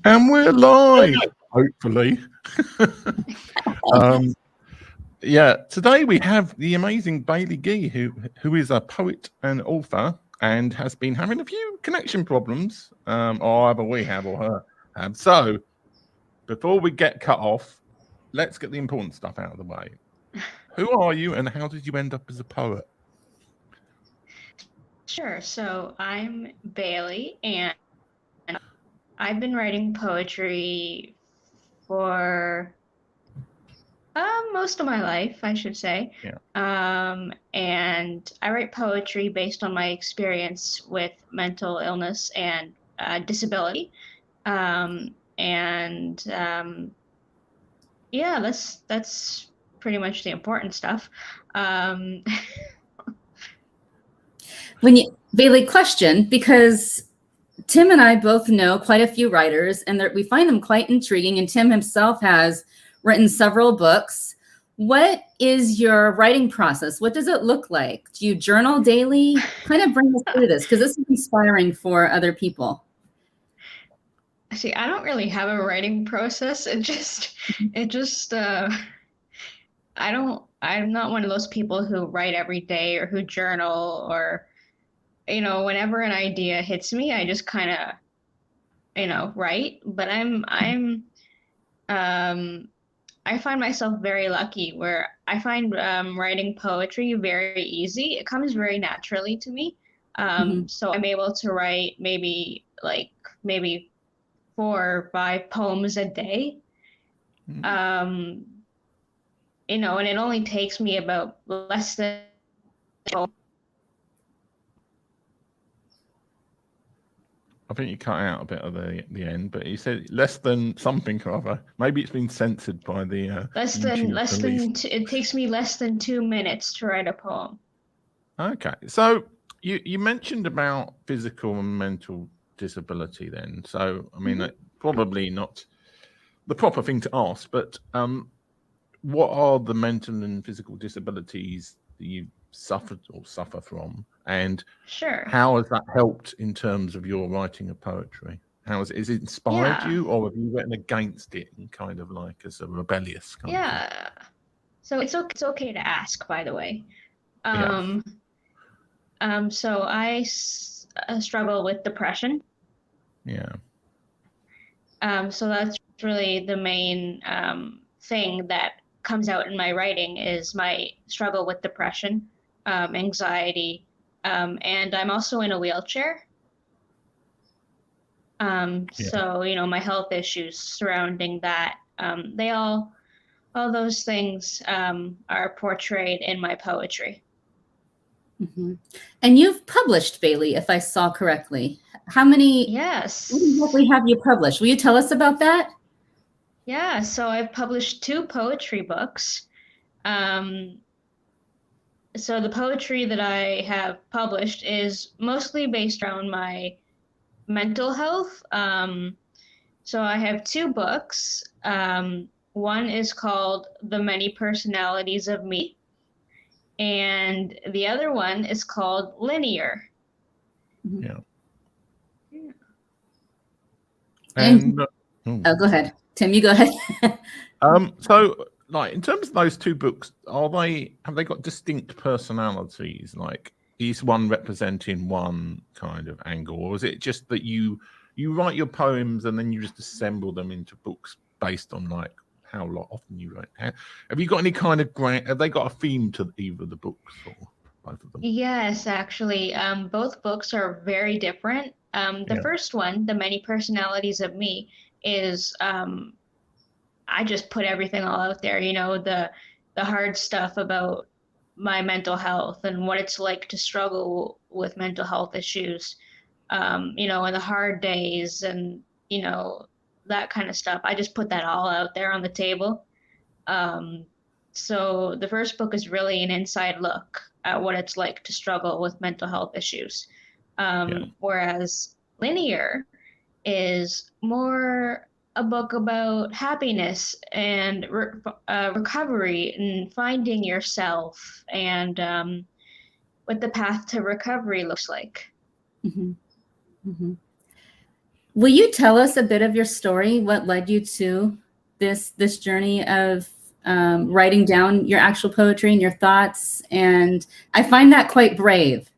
And we're live, hopefully. Today we have the amazing Bailey Gee, who is a poet and author and has been having a few connection problems, or either we have or her have. So before we get cut off, let's get the important stuff out of the way. Who are you and how did you end up as a poet? Sure. So I'm Bailey, and I've been writing poetry for most of my life, I should say. Yeah. And I write poetry based on my experience with mental illness and disability. Yeah, that's pretty much the important stuff. Bailey, question, because Tim and I both know quite a few writers and we find them quite intriguing, and Tim himself has written several books. What is your writing process? What does it look like? Do you journal daily? Kind of bring us through this, because this is inspiring for other people. See, I don't really have a writing process. I'm not one of those people who write every day or who journal or, whenever an idea hits me, I just kind of, write. But I find myself very lucky where I find writing poetry very easy. It comes very naturally to me. So I'm able to write maybe 4 or 5 poems a day. And it only takes me about less than. I think you cut out a bit of the end, but you said less than something or other. Maybe it's been censored by the it takes me less than 2 minutes to write a poem. Okay, so you mentioned about physical and mental disability then. So I mean, probably not the proper thing to ask, but what are the mental and physical disabilities that you suffered or suffer from, and how has that helped in terms of your writing of poetry? Is it inspired you, or have you written against it and kind of like as a rebellious kind of thing? So it's okay to ask, by the way. So I struggle with depression. So that's really the main thing that comes out in my writing is my struggle with depression, anxiety, and I'm also in a wheelchair. So, my health issues surrounding that, all those things are portrayed in my poetry. And you've published, Bailey, if I saw correctly. How many? Yes. What exactly have you published? Will you tell us about that? Yeah, so I've published 2 poetry books. So the poetry that I have published is mostly based around my mental health. So I have 2 books. One is called The Many Personalities of Me, and the other one is called Linear. And go ahead, Tim. You go ahead. So, like, in terms of those 2 books, have they got distinct personalities? Like, is one representing one kind of angle, or is it just that you write your poems and then you just assemble them into books based on like how often you write? Have you got any kind of have they got a theme to either of the books or both of them? Yes, actually, both books are very different. The first one, The Many Personalities of Me, is I just put everything all out there, the hard stuff about my mental health and what it's like to struggle with mental health issues, and the hard days and, that kind of stuff. I just put that all out there on the table. So the first book is really an inside look at what it's like to struggle with mental health issues. Whereas Linear is more a book about happiness and recovery and finding yourself and what the path to recovery looks like. Will you tell us a bit of your story? What led you to this journey of writing down your actual poetry and your thoughts? And I find that quite brave,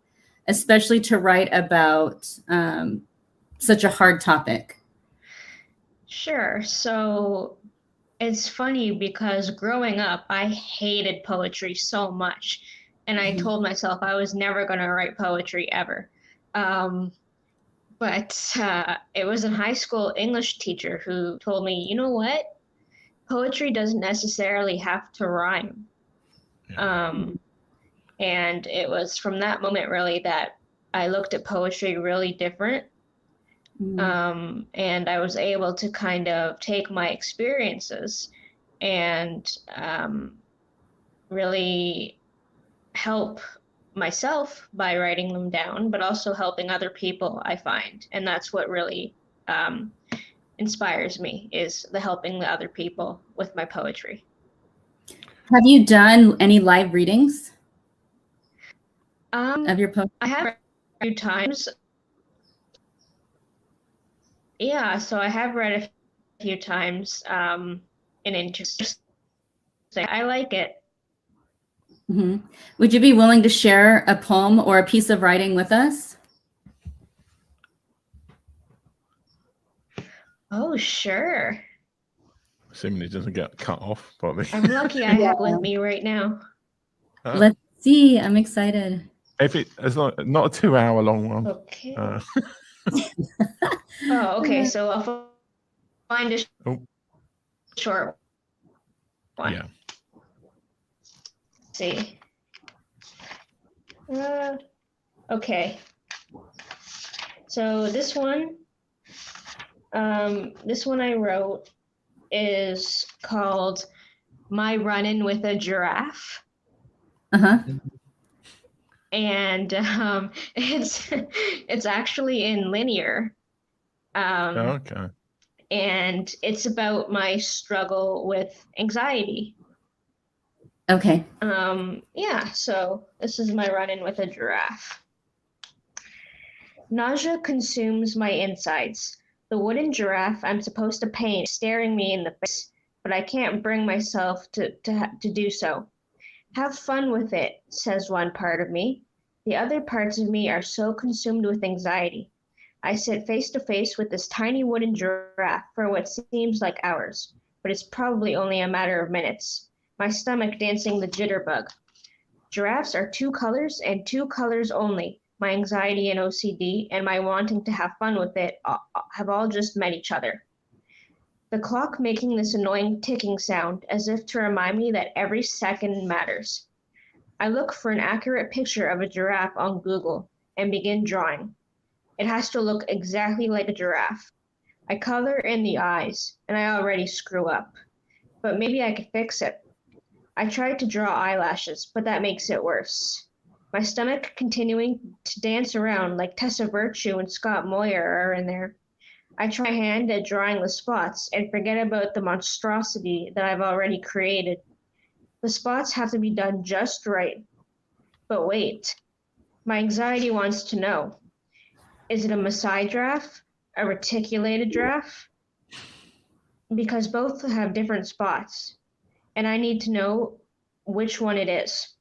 especially to write about such a hard topic. Sure. So it's funny because growing up, I hated poetry so much. And I told myself I was never going to write poetry ever. But it was a high school English teacher who told me, you know what? Poetry doesn't necessarily have to rhyme. Yeah. And it was from that moment really that I looked at poetry really different. And I was able to kind of take my experiences and really help myself by writing them down, but also helping other people, I find. And that's what really inspires me, is the helping the other people with my poetry. Have you done any live readings of your poetry? I have read a few times. Yeah, so I have read a few times in interest. I like it. Would you be willing to share a poem or a piece of writing with us? Oh, sure. Assuming it doesn't get cut off, probably. I'm lucky I have with me right now. Let's see. I'm excited. If it's not a 2-hour long one. Okay. Oh, okay. So I'll find a short one. Yeah. Let's see. Okay. So this one I wrote is called My Run-In with a Giraffe. And it's actually in linear. Okay. And it's about my struggle with anxiety. Okay. Yeah, so this is my run-in with a giraffe. Nausea consumes my insides. The wooden giraffe I'm supposed to paint is staring me in the face, but I can't bring myself to do so. Have fun with it, says one part of me. The other parts of me are so consumed with anxiety. I sit face to face with this tiny wooden giraffe for what seems like hours, but it's probably only a matter of minutes. My stomach dancing the jitterbug. Giraffes are 2 colors and 2 colors only. My anxiety and OCD and my wanting to have fun with it have all just met each other. The clock making this annoying ticking sound as if to remind me that every second matters. I look for an accurate picture of a giraffe on Google and begin drawing. It has to look exactly like a giraffe. I color in the eyes, and I already screw up. But maybe I could fix it. I tried to draw eyelashes, but that makes it worse. My stomach continuing to dance around like Tessa Virtue and Scott Moyer are in there. I try hand at drawing the spots and forget about the monstrosity that I've already created. The spots have to be done just right. But wait, my anxiety wants to know. Is it a Maasai giraffe? A reticulated giraffe? Because both have different spots, and I need to know which one it is.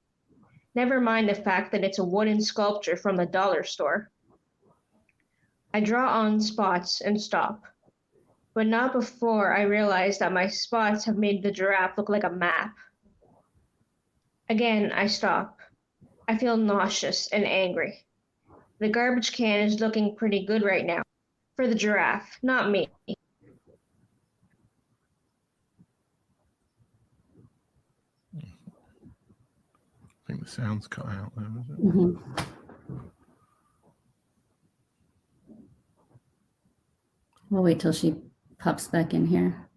Never mind the fact that it's a wooden sculpture from the dollar store. I draw on spots and stop, but not before I realize that my spots have made the giraffe look like a map. Again, I stop. I feel nauseous and angry. The garbage can is looking pretty good right now. For the giraffe, not me. I think the sound's cut out there, is it? We'll wait till she pops back in here.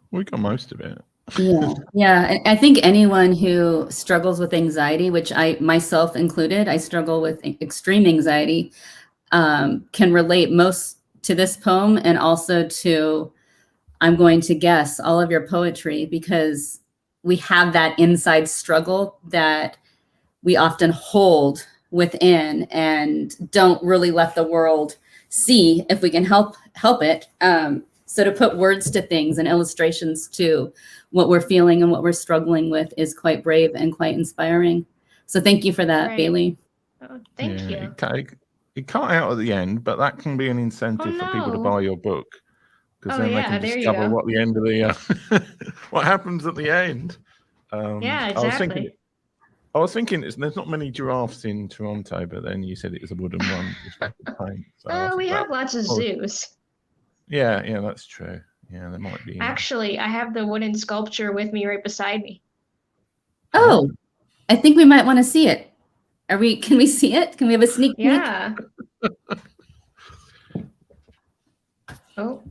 We got most of it. Yeah. I think anyone who struggles with anxiety, which I myself included, I struggle with extreme anxiety, can relate most to this poem and also to, I'm going to guess, all of your poetry, because we have that inside struggle that we often hold within and don't really let the world see if we can help it. So to put words to things and illustrations to what we're feeling and what we're struggling with is quite brave and quite inspiring. So thank you for that, Right. Bailey. Oh, thank you. It cut out at the end, but that can be an incentive for people to buy your book, because then they can discover what the end of the what happens at the end. Yeah, exactly. I was thinking there's not many giraffes in Toronto, but then you said it was a wooden one. So we have lots of zoos. Yeah, that's true. Yeah, there might be. Actually, I have the wooden sculpture with me right beside me. Oh, I think we might want to see it. Can we see it? Can we have a sneak peek? Yeah. Oh,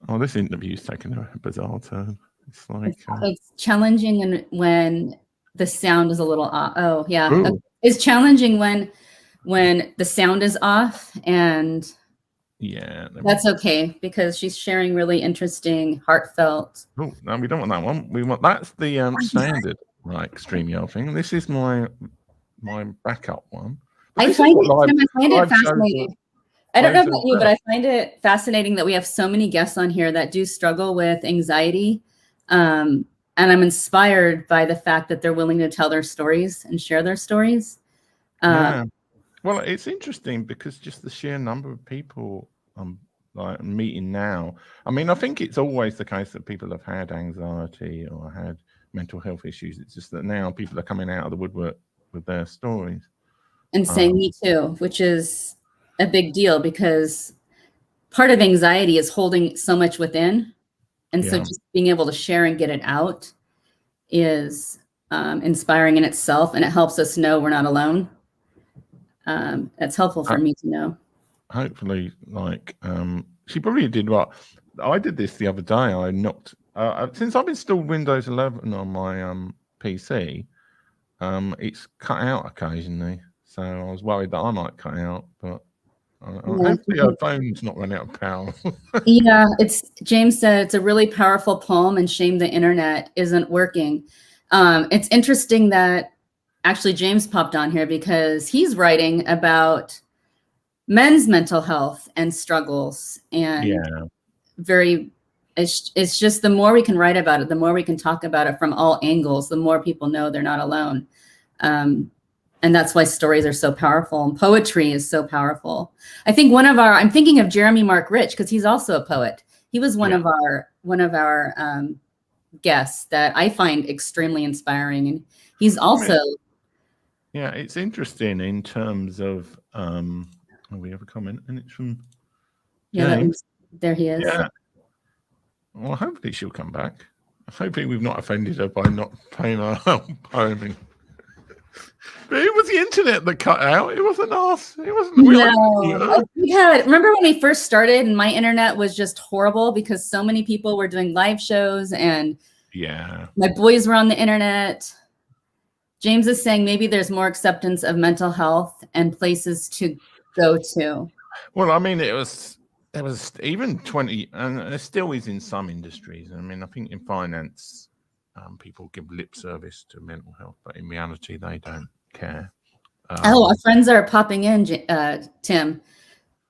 Oh, this interview's taking a bizarre turn. It's like it's challenging when the sound is a little off. Oh, yeah. Ooh. It's challenging when the sound is off, and that's okay because she's sharing really interesting, heartfelt. Oh, no, we don't want that one. That's the standard StreamYard thing. This is my backup one. I find it fascinating. I don't know about you, but I find it fascinating that we have so many guests on here that do struggle with anxiety. And I'm inspired by the fact that they're willing to tell their stories and share their stories. Well, it's interesting because just the sheer number of people I'm meeting now. I mean, I think it's always the case that people have had anxiety or had mental health issues. It's just that now people are coming out of the woodwork with their stories. And saying me too, which is a big deal because part of anxiety is holding so much within. And so just being able to share and get it out is inspiring in itself. And it helps us know we're not alone. That's helpful for me to know. Hopefully, she probably did what I did this the other day. I knocked since I've installed Windows 11 on my PC. It's cut out occasionally, so I was worried that I might cut out, but hopefully our phone's not running out of power. Yeah, James said it's a really powerful poem, and shame the internet isn't working. It's interesting that actually James popped on here because he's writing about men's mental health and struggles, and it's just the more we can write about it, the more we can talk about it from all angles, the more people know they're not alone. And that's why stories are so powerful and poetry is so powerful. I think I'm thinking of Jeremy Mark Rich because he's also a poet. He was one of our guests that I find extremely inspiring, and he's also. Yeah, it's interesting in terms of. We have a comment, and it's from. There he is. Yeah. Well, hopefully she'll come back. Hopefully we've not offended her by not paying her poeming. But it was the internet that cut out. It wasn't us. It wasn't. Remember when we first started and my internet was just horrible because so many people were doing live shows and my boys were on the internet. James is saying maybe there's more acceptance of mental health and places to go to. Well, I mean, it was even 20, and it still is in some industries. I mean, I think in finance, people give lip service to mental health, but in reality, they don't care. Our friends are popping in, Tim.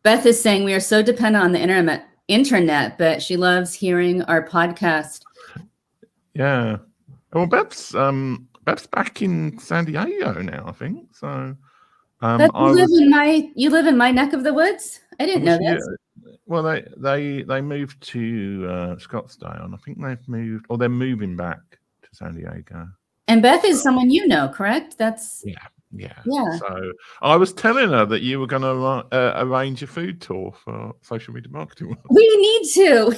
Beth is saying we are so dependent on the internet, but she loves hearing our podcast. Yeah. Well, Beth's back in San Diego now, I think. So, Beth, you live in my neck of the woods? I didn't know this. Well, they moved to Scottsdale, and I think they're moving back to San Diego. And Beth is someone you know, correct? Yeah. So I was telling her that you were going to arrange a food tour for Social Media Marketing. We need to.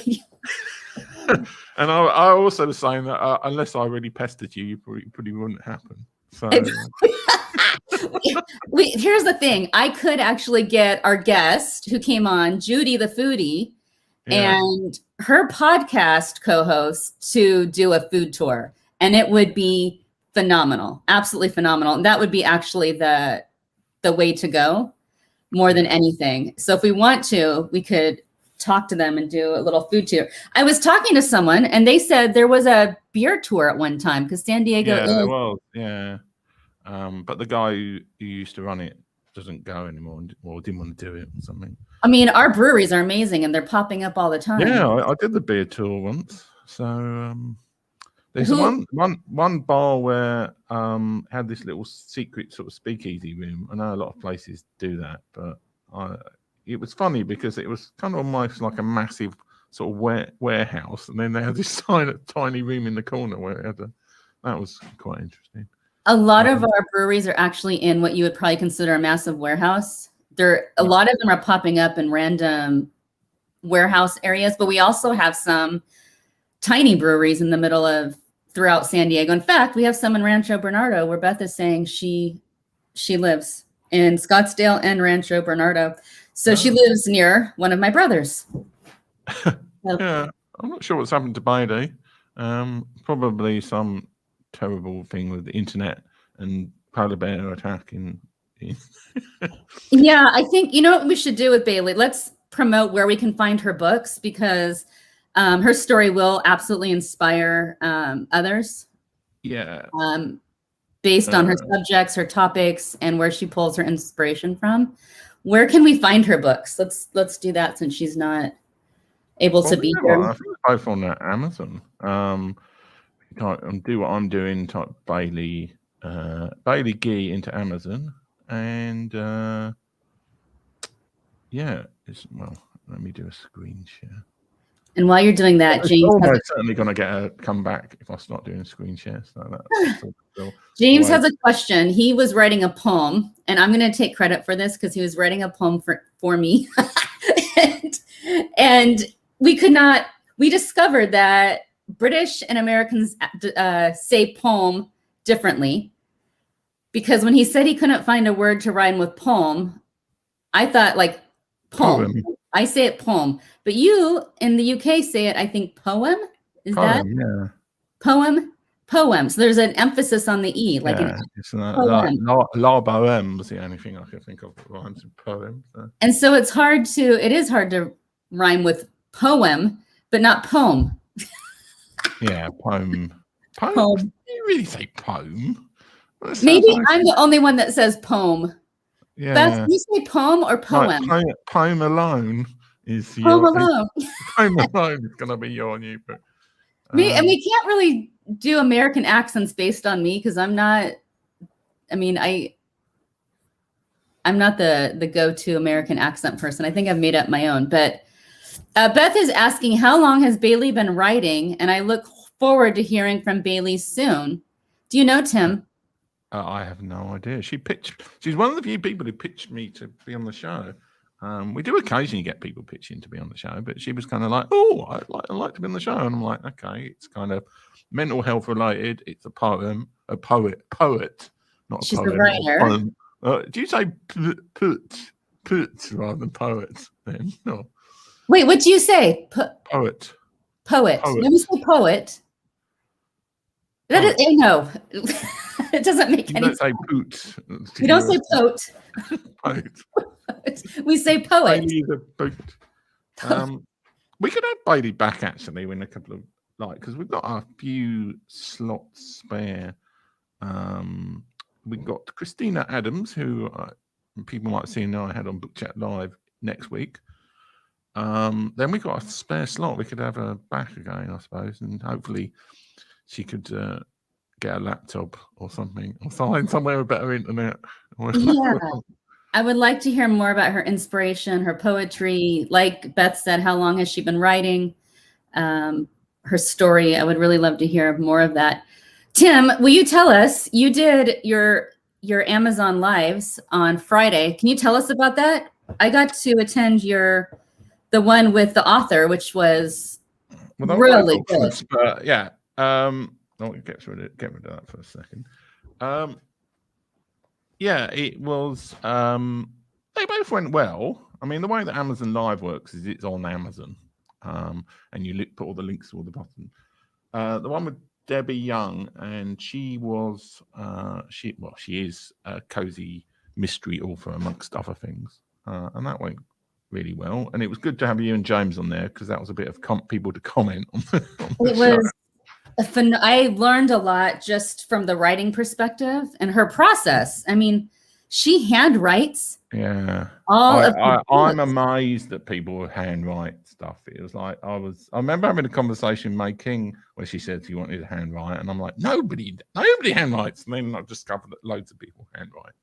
And I also was saying that unless I really pestered you, probably wouldn't happen. So here's the thing. I could actually get our guest who came on, Judy the foodie, and her podcast co-host to do a food tour. And it would be phenomenal, absolutely phenomenal. And that would be actually the way to go more than anything. So if we want to, we could talk to them and do a little food tour. I was talking to someone and they said there was a beer tour at one time because San Diego is. Well, yeah. But the guy who used to run it doesn't go anymore, or didn't want to do it or something. I mean, our breweries are amazing, and they're popping up all the time. Yeah, I did the beer tour once. So there's one bar where had this little secret sort of speakeasy room. I know a lot of places do that, but it was funny because it was kind of almost like a massive sort of warehouse, and then they had this tiny room in the corner where it had that was quite interesting. A lot of our breweries are actually in what you would probably consider a massive warehouse. A lot of them are popping up in random warehouse areas, but we also have some tiny breweries in the middle of throughout San Diego. In fact, we have some in Rancho Bernardo where Beth is saying she lives in Scottsdale and Rancho Bernardo. So she lives near one of my brothers. Yeah, I'm not sure what's happened to Bailey. Probably some terrible thing with the internet and polar bear attacking. Yeah, I think, you know what we should do with Bailey? Let's promote where we can find her books, because her story will absolutely inspire others. Yeah. Based on her subjects, her topics, and where she pulls her inspiration from. Where can we find her books? Let's do that, since she's not able to be here. I think both on Amazon. Do what I'm doing. Type Bailey Gee into Amazon, and let me do a screen share. And while you're doing that, James, almost certainly going to get a comeback if I start doing screen share. So that's James has a question. He was writing a poem, and I'm going to take credit for this because he was writing a poem for me, and we discovered that British and Americans say poem differently, because when he said he couldn't find a word to rhyme with poem, I thought like poem. I say it poem, but you in the UK say it, I think, poem. Is that? Yeah. Poem. So there's an emphasis on the E, like it's La Bohème was the only thing I could think of that rhymes with poem. So. And so it is hard to rhyme with poem, but not poem. Yeah, poem. Do you really say poem? Maybe I'm the only one that says poem. Yeah. Beth, you say poem or poem? Right, poem alone is poem alone. Poem alone is going to be your new book. And we can't really do American accents based on me, because I'm not. I mean, I'm not the go-to American accent person. I think I've made up my own. But Beth is asking, how long has Bailey been writing? And I look forward to hearing from Bailey soon. Do you know, Tim? I have no idea. She's one of the few people who pitched me to be on the show. We do occasionally get people pitching to be on the show, but she was kind of like, "Oh, I'd like to be on the show," and I'm like, "Okay, it's kind of mental health related. It's a poet, not a She's poem. A writer. Do you say put rather than poet? Then no. Wait, what do you say? Poet. Poet. Let me say poet. That is no. It doesn't make any sense. Say poot. We don't say poet. Poet. We say poet. We could have Bailey back actually in a couple of because we've got a few slots spare. We've got Christina Adams, who people might see now I had on Book Chat Live next week. Then we got a spare slot. We could have her back again, I suppose, and hopefully she could get a laptop or something, or find somewhere with better internet. Yeah. I would like to hear more about her inspiration, her poetry. Like Beth said, how long has she been writing? Her story. I would really love to hear more of that. Tim, will you tell us, you did your Amazon Lives on Friday. Can you tell us about that? I got to attend the one with the author, which was really good. But yeah. I'll get rid of that for a second. Yeah, it was. They both went well. I mean, the way that Amazon Live works is it's on Amazon, and you put all the links toward the bottom. The one with Debbie Young, and she was, she is a cozy mystery author amongst other things, and that went really well. And it was good to have you and James on there because that was a bit of people to comment on the show. I learned a lot just from the writing perspective and her process. I mean, she handwrites Yeah. all of the I'm books. amazed that people handwrite stuff. It was like I remember having a conversation with May King where she said she wanted to handwrite, and I'm like, nobody handwrites. And then I've discovered that loads of people handwrite.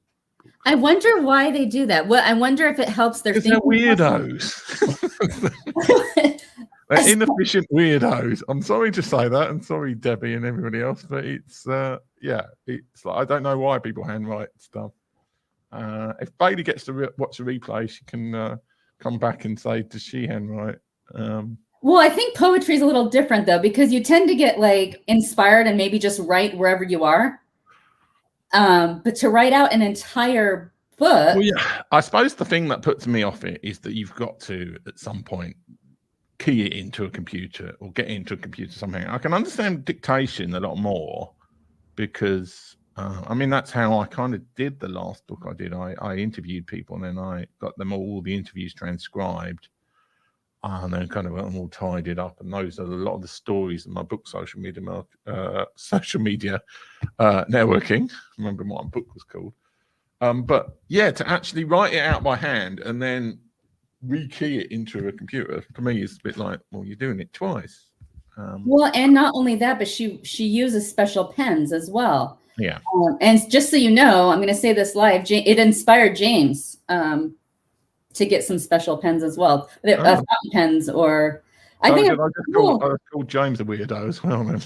I wonder why they do that. Well, I wonder if it helps their Because they're thinking. weirdos. They're inefficient weirdos. I'm sorry to say that, and sorry, Debbie and everybody else, but it's it's like I don't know why people handwrite stuff. If Bailey gets to watch the replay, she can come back and say, does she handwrite? Well, I think poetry is a little different though, because you tend to get like inspired and maybe just write wherever you are. But to write out an entire book. Well, yeah, I suppose the thing that puts me off it is that you've got to, at some point, key it into a computer or get into a computer something. I can understand dictation a lot more because, I mean, that's how I kind of did the last book I did. I interviewed people and then I got them all the interviews transcribed and then kind of got them all tidied up. And those are a lot of the stories in my book, Social Media Networking. Remember what my book was called. But yeah, to actually write it out by hand and then rekey it into a computer for me is a bit like, well, you're doing it twice. Well, and not only that, but she uses special pens as well. Yeah. And just so you know, I'm going to say this live. It inspired James to get some special pens as well. Fountain pens, or I think I called James a weirdo as well. Then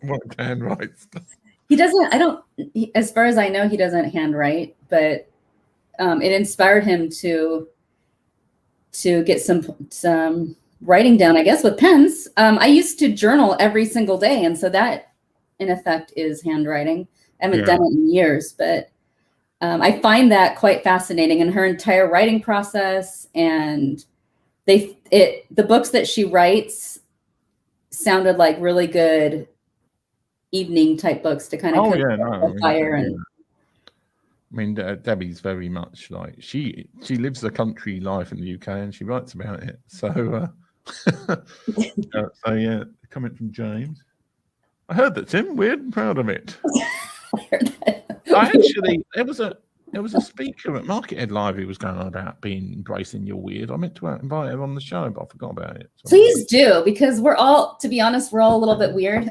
what handwrite stuff. He doesn't. As far as I know, he doesn't handwrite, but it inspired him to get some writing down, I guess, with pens. I used to journal every single day, and so that, in effect, is handwriting. I haven't done it in years, but I find that quite fascinating. And her entire writing process, and the books that she writes sounded like really good evening type books to kind of fire and. I mean, Debbie's very much like she lives the country life in the UK and she writes about it. So, so yeah, comment from James. I heard that, Tim. Weird and proud of it. There was a speaker at Markethead Live who was going on about embracing your weird. I meant to invite her on the show, but I forgot about it. So. Please do, because to be honest, we're all a little bit weird.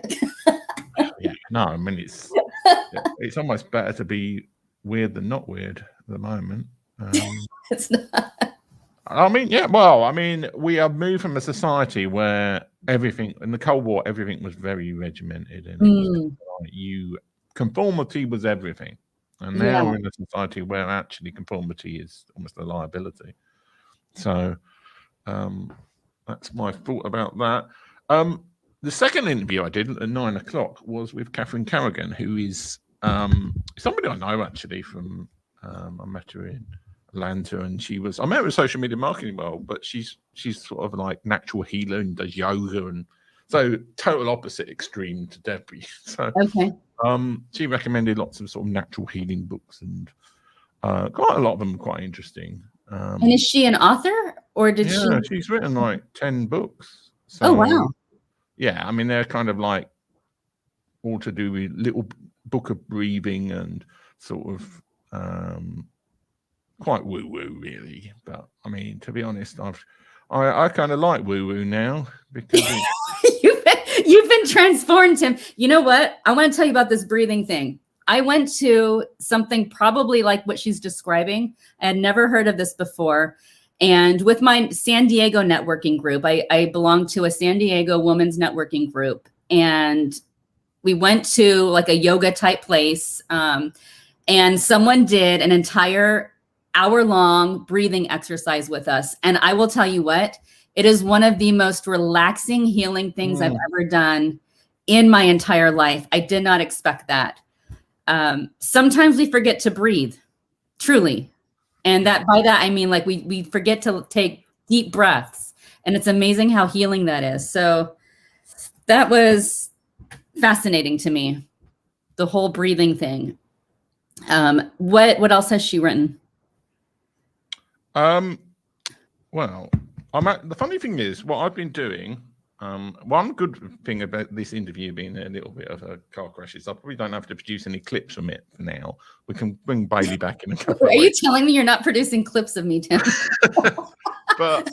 Yeah, no, I mean it's almost better to be weird than not weird at the moment. It's not. I mean, yeah, well, I mean, we have moved from a society where everything in the Cold War, everything was very regimented and conformity was everything. And now we're in a society where actually conformity is almost a liability. So that's my thought about that. The second interview I did at 9:00 was with Catherine Carrigan, who is somebody I know actually from I met her in Atlanta, and I met her in social media marketing world, but she's sort of like natural healer and does yoga, and so total opposite extreme to Debbie. So she recommended lots of sort of natural healing books, and quite a lot of them are quite interesting. And is she an author, or did she? Yeah, she's written like 10 books. So, oh wow! Yeah, I mean they're kind of like all to do with little book of breathing and sort of quite woo-woo really. But I mean, to be honest, I kind of like woo-woo now because you've been transformed, Tim. You know what? I want to tell you about this breathing thing. I went to something probably like what she's describing. I had never heard of this before. And with my San Diego networking group, I belong to a San Diego women's networking group. And we went to like a yoga type place. And someone did an entire hour-long breathing exercise with us. And I will tell you what, it is one of the most relaxing, healing things I've ever done in my entire life. I did not expect that. Sometimes we forget to breathe, truly. And by that, I mean, like we forget to take deep breaths, and it's amazing how healing that is. So that was fascinating to me, the whole breathing thing. What else has she written? Well, the funny thing is what I've been doing One good thing about this interview being a little bit of a car crash is I probably don't have to produce any clips from it for now. We can bring Bailey back in a couple of Are you weeks. telling me you're not producing clips of me, Tim? But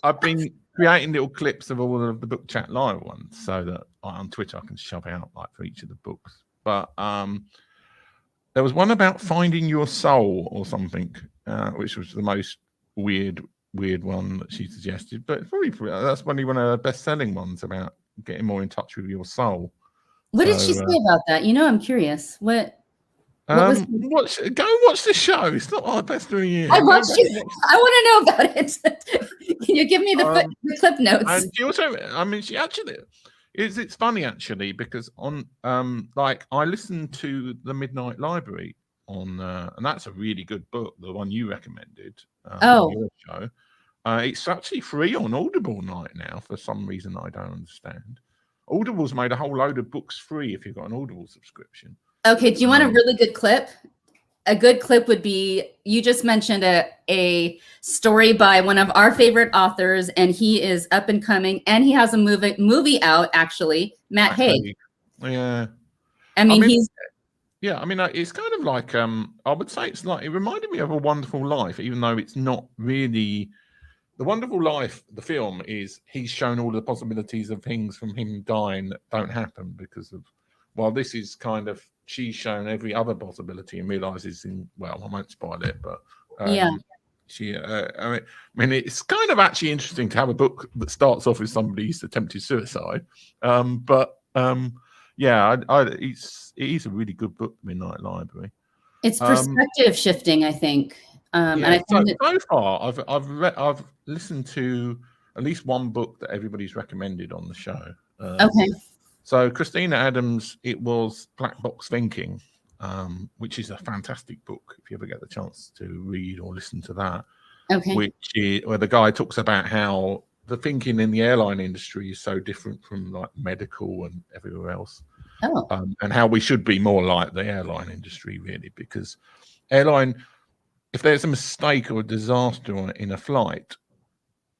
I've been creating little clips of all of the Book Chat Live ones so that on Twitter I can shove out like for each of the books. But there was one about finding your soul or something, which was the most weird one that she suggested. But probably that's probably one of her best-selling ones about getting more in touch with your soul. What did she say about that? You know, I'm curious. What was go and watch the show. It's not our best of the year. I watched it. I want to know about it. Can you give me the clip notes? And she also, I mean, she actually, it's funny actually because on like I listened to the Midnight Library on, and that's a really good book, the one you recommended. On your show. It's actually free on Audible right now for some reason I don't understand. Audible's made a whole load of books free if you've got an Audible subscription. Okay, do you want a really good clip? A good clip would be, you just mentioned a story by one of our favorite authors, and he is up and coming, and he has a movie out, actually, Matt Haig. Yeah. I mean, he's... Yeah, I mean, it's kind of like, I would say it's like, it reminded me of A Wonderful Life, even though it's not really... The Wonderful Life, the film, is he's shown all the possibilities of things from him dying that don't happen because of... Well, this is kind of... She's shown every other possibility and realizes well, I won't spoil it, but she, I mean, it's kind of actually interesting to have a book that starts off with somebody's attempted suicide. It is a really good book, Midnight Library. It's perspective shifting, I think. And I so far, I've listened to at least one book that everybody's recommended on the show. Okay. So Christina Adams, it was Black Box Thinking, which is a fantastic book if you ever get the chance to read or listen to that. Okay. Where the guy talks about how the thinking in the airline industry is so different from like medical and everywhere else. Oh. And how we should be more like the airline industry, really, because if there's a mistake or a disaster in a flight,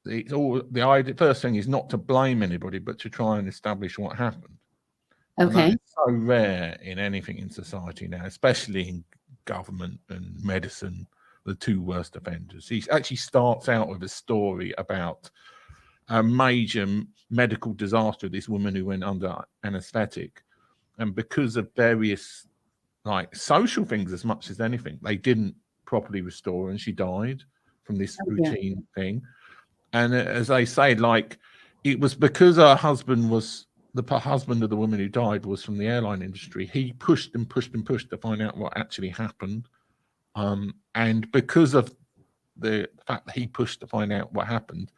the first thing is not to blame anybody, but to try and establish what happened. Okay. It's so rare in anything in society now, especially in government and medicine, the two worst offenders. He actually starts out with a story about a major medical disaster, this woman who went under anesthetic. And because of various like social things as much as anything, they didn't properly restore her and she died from this routine thing. And as they say, like, it was because her husband was the husband of the woman who died was from the airline industry. He pushed and pushed and pushed to find out what actually happened. And because of the fact that he pushed to find out what happened,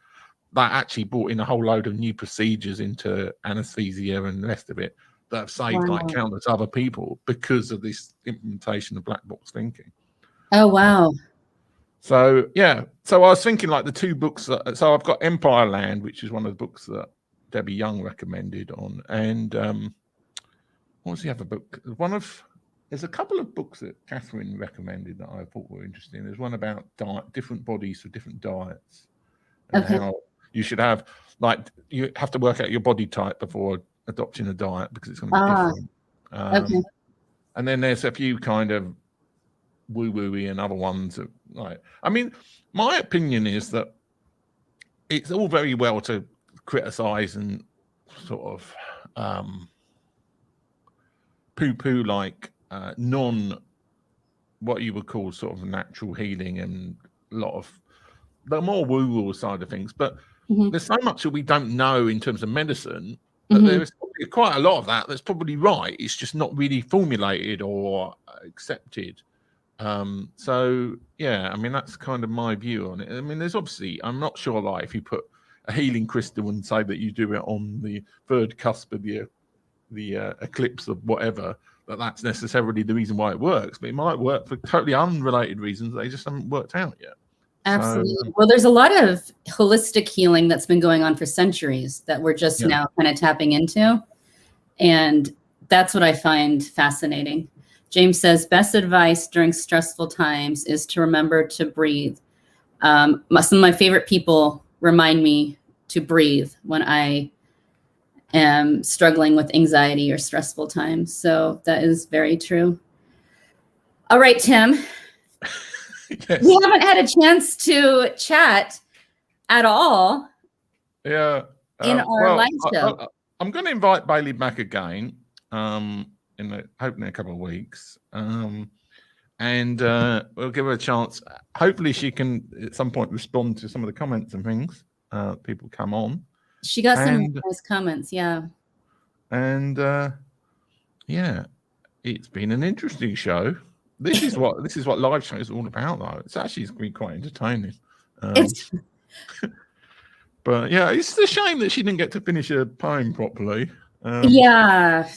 that actually brought in a whole load of new procedures into anesthesia and the rest of it that have saved like countless other people because of this implementation of black box thinking. Oh, wow. So, yeah. So I was thinking like the two books. So I've got Empire Land, which is one of the books that Debbie Young recommended on. And what was the other book? There's a couple of books that Catherine recommended that I thought were interesting. There's one about different bodies for different diets. And how you should have, like, you have to work out your body type before adopting a diet because it's going to be different. And then there's a few kind of woo-woo-y and other ones that, like, I mean, my opinion is that it's all very well to criticize and sort of poo-poo like what you would call sort of natural healing and a lot of the more woo-woo side of things, but there's so much that we don't know in terms of medicine that there's quite a lot of that that's probably right. It's just not really formulated or accepted. So yeah, I mean, that's kind of my view on it. I mean, there's obviously, I'm not sure, like, if you put a healing crystal and say that you do it on the third cusp of the eclipse of whatever, that's necessarily the reason why it works, but it might work for totally unrelated reasons. They just haven't worked out yet. Absolutely. So, well, there's a lot of holistic healing that's been going on for centuries that we're just now kind of tapping into. And that's what I find fascinating. James says, best advice during stressful times is to remember to breathe. Some of my favorite people remind me to breathe when I am struggling with anxiety or stressful times. So that is very true. All right, Tim. Yes. We haven't had a chance to chat at all. Yeah. In our live show. I'm going to invite Bailey back again. Hopefully in a couple of weeks. And we'll give her a chance. Hopefully she can at some point respond to some of the comments and things. People come on. She got some nice comments, yeah. And yeah, it's been an interesting show. This is what live shows are all about, though. It's actually been quite entertaining. But yeah, it's a shame that she didn't get to finish her poem properly. Yeah,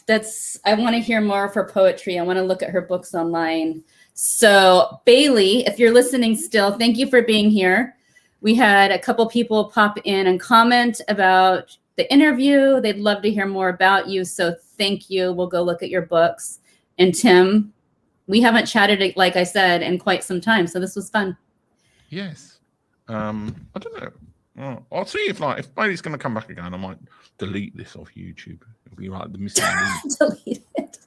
I want to hear more of her poetry. I want to look at her books online. So Bailey, if you're listening still, thank you for being here. We had a couple people pop in and comment about the interview. They'd love to hear more about you. So thank you. We'll go look at your books. And Tim, we haven't chatted, like I said, in quite some time. So this was fun. Yes. I don't know. I'll see if Bailey's going to come back again. I might delete this off YouTube. It'll be like the missing link. Delete it.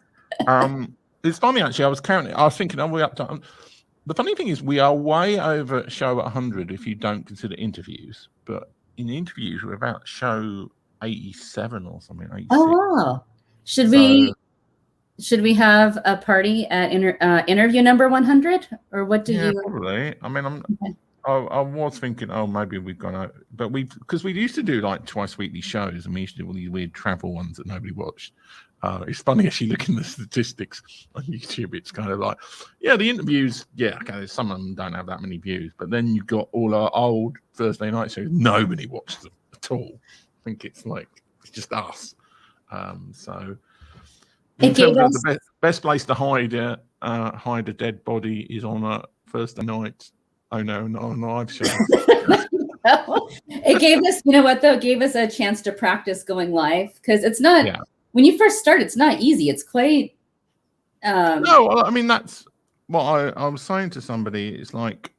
It's funny actually. I was counting. I was thinking, are we up to? The funny thing is, we are way over show 100 if you don't consider interviews. But in interviews, we're about show 87 or something. 86. Oh wow! Should we have a party at interview number 100, or what do you? Probably. I mean, Okay. I was thinking, maybe we've gone out, but because we used to do like twice weekly shows, and we used to do all these weird travel ones that nobody watched. It's funny actually looking at the statistics on YouTube. It's kind of like, the interviews, okay, some of them don't have that many views, but then you've got all our old Thursday night shows. Nobody watches them at all. I think it's just us. So in terms of the best place to hide a dead body is on a Thursday night. Oh no, not on a live show. It gave us, you know what though? It gave us a chance to practice going live, because it's not, when you first start, it's not easy. It's quite. No, I mean, that's what I was saying to somebody. It's like,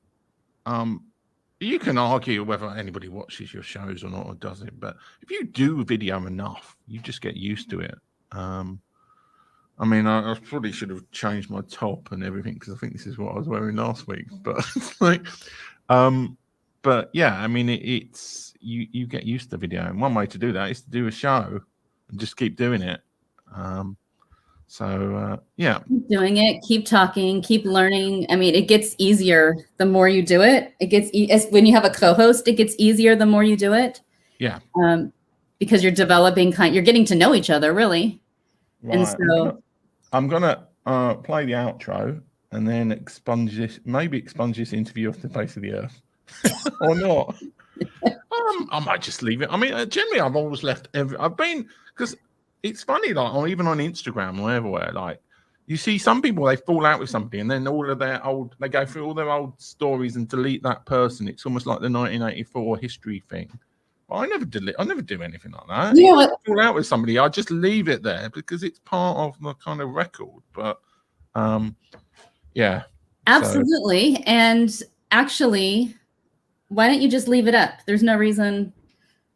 you can argue whether anybody watches your shows or not, or does it, but if you do video enough, you just get used to it. I mean, I probably should have changed my top and everything, because I think this is what I was wearing last week. But but yeah, I mean, it's you get used to video, and one way to do that is to do a show and just keep doing it. Keep doing it, keep talking, keep learning. I mean, it gets easier the more you do it. It gets when you have a co-host, it gets easier the more you do it. Yeah. Because you're developing you're getting to know each other, really. Right. And so I'm gonna play the outro and then expunge this interview off the face of the earth, or not. I might just leave it. I mean, generally, I've always left because it's funny, like, or even on Instagram or everywhere, like, you see some people, they fall out with somebody, and then they go through all their old stories and delete that person. It's almost like the 1984 history thing. But I never do anything like that. Yeah. If I fall out with somebody, I just leave it there because it's part of the kind of record. But yeah. Absolutely. So. And actually, why don't you just leave it up? There's no reason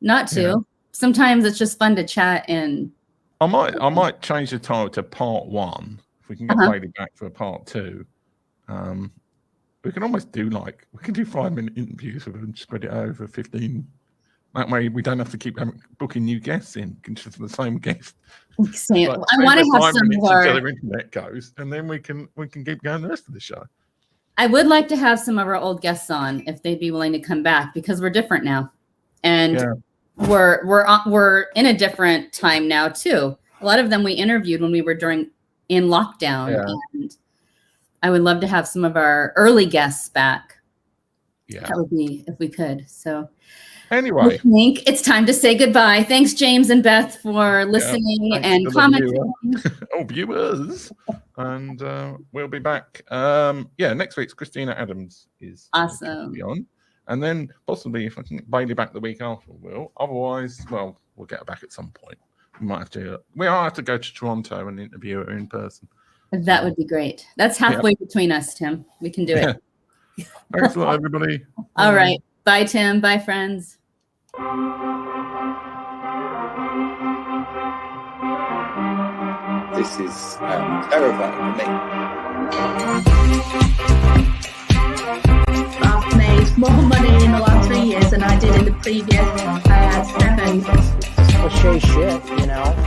not to. Yeah. Sometimes it's just fun to chat, and I might change the title to Part 1 if we can get Bailey back for Part 2. We can almost do 5-minute interviews with them, spread it over 15. That way we don't have to keep booking new guests in, just the same guest. I want to have some of our until the internet goes, and then we can keep going the rest of the show. I would like to have some of our old guests on if they'd be willing to come back, because we're different now, and we're in a different time now too. A lot of them we interviewed when we were in lockdown, and I would love to have some of our early guests back. Yeah, that would be if we could. So. Anyway, I think it's time to say goodbye. Thanks, James and Beth, for listening and commenting. Viewers. And we'll be back. Next week's Christina Adams is awesome. Be on. And then possibly, if I can get Bailey back the week after, we'll. Otherwise, we'll get her back at some point. We might have to. We all have to go to Toronto and interview her in person. That would be great. That's halfway between us, Tim. We can do it. Thanks a lot, everybody. All right. Bye, Tim. Bye, friends. this is terrifying for me. I've made more money in the last 3 years than I did in the previous 7. Cliche shit, you know.